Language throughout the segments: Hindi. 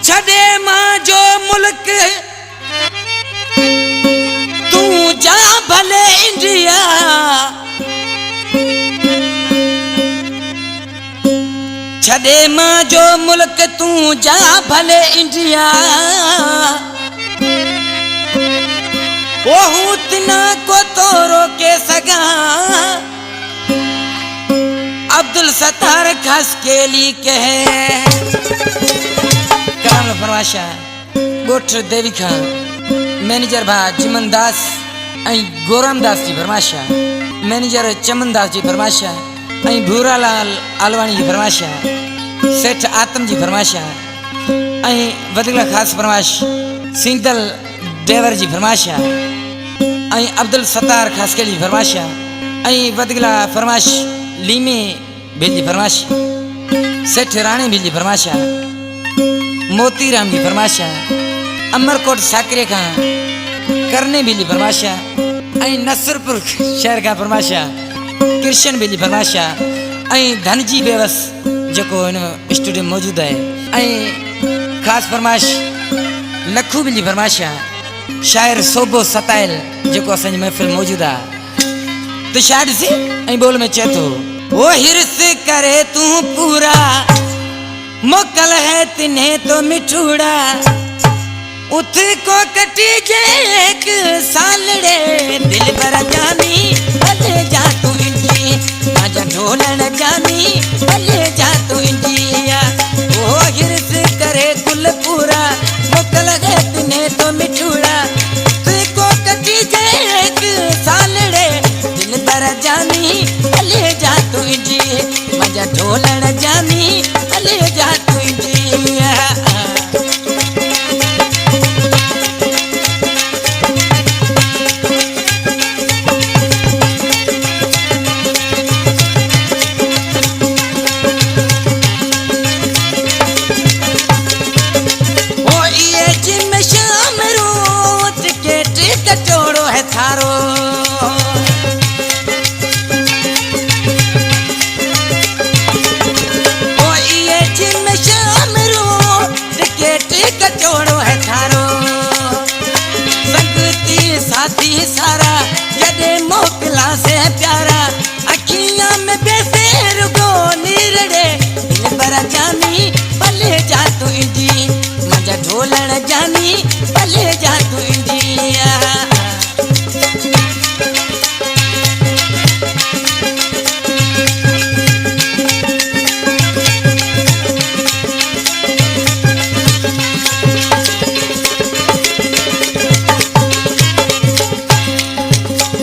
छड़े मां जो मुल्क तू जा भले इंडिया, छड़े मां जो मुल्क तू जा भले इंडिया, ओहू तना को तो रोके सगा। अब्दुल सत्तार खास के लिए कहे कराम फरमाशा गोठ देवी खान मैनेजर भा जिमन दास गोराम दास जी फरमाशा, मैनेजर चमन दास जी फरमाशा, भूरालाल आलवाणी जी फरमाशा, सेठ आतम जी फरमाशा, वदगला खास फरमाश सिंदल देवर जी फरमाशा, अब्दुल सत्तार खास के लिए फरमाशा, वदगला फरमाश लीमे बिल्ली फरमाशा, सेठ राणे बिल्ली फरमाशा, मोतीराम जी फरमाशा, अमरकोट साकरे का करने बिल्ली फरमाशा, नसरपुर शहर का फरमाशा कृष्ण बिल्ली फरमाशा, धनजी बेवस जो स्टूडियो मौजूद है, खास फरमाश लखू बिल्ली फरमाशा, शायर सोबो सताइल जो असं महफिल मौजूद है। तो शायद से बोल में चेतो वो हिरस करे तू पूरा मोकल है तिन्हें तो मिठूड़ा, उठ को कटी जे एक सालड़े दिल पर जानी भले जा तू इंडिया, आजा ढोलन जानी भले जा तू इंडिया। वो हिरस करे कुल पूरा मोकल है तिन्हें तो मिठूड़ा, उठ को कटी जे एक सालड़े दिल पर जानी भले जा तू इंडिया, आजा ढोलन जानी भले जा तू इंडिया। कचोड़ो है थारो ओ ये जिम शाम रो टिकट कचोड़ो है थारो, संगती साथी सारा जदे मोकला से प्यारा, अखियां में बेसे रुगो नीरड़े दिल पर जानी भले जा तू इंडी, मजा ढोलण जानी भले जा तू इंडिया।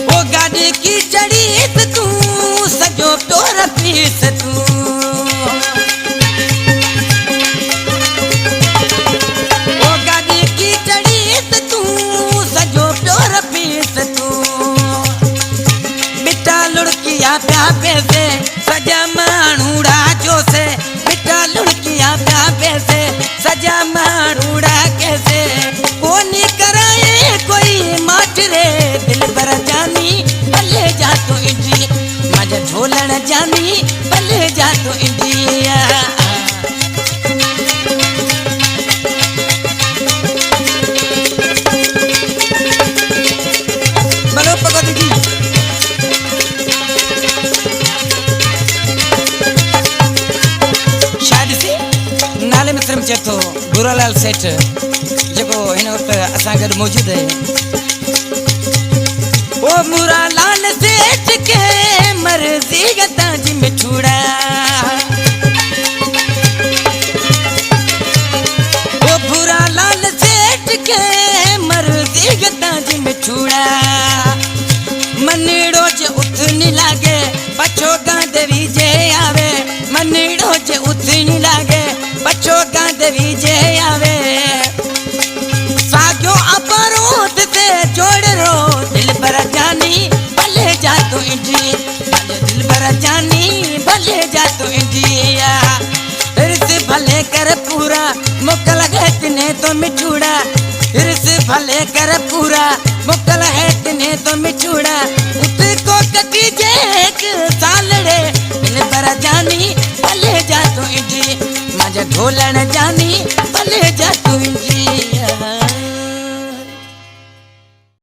वो गाड़ी की चढ़ी तू सजो टोर पीस तू, वो गाड़ी की चढ़ी तू सजो टोर पीस तू, बिटा लुड़किया प्यापे से सजा मानूड़ा जो से, बिटा लुड़किया प्यापे से सजा मानूड़ा कैसे, कोनी कराए कोई माटरे दिल पर जानी भले जा तू इंडी, मजा ढोलन जानी भले जा तू इंडिया। बोलो भगवती जी शायद से नाले में श्रम चेतो बुरालाल सेठ जो इन वक्त असां गॾु मौजूद है। ओ बुरालाल सेठ के मर्जी गता जी मिठूड़ा, ओ बुरालाल सेठ के मर्जी गता जी मिठूड़ा, मनीड़ो जे उथनी लागे पछो गांधवी जे आवे, मनीड़ो जे उथनी लागे पछो गांधवी जे आवे, सागो अपरोध से जोड़ रो दिल पर जानी भले जा तू इंडी, दिल पर जानी भले जा तू इंडिया। फिर से भले कर पूरा मोकल गए तिन्हें तो मिठूड़ा, फिर से भले कर पूरा मुकल है तिने तो मिठूड़ा उत को कटी जे एक सालड़े दिल पर जानी भले जा तो इडी माझ्या ढोलण जानी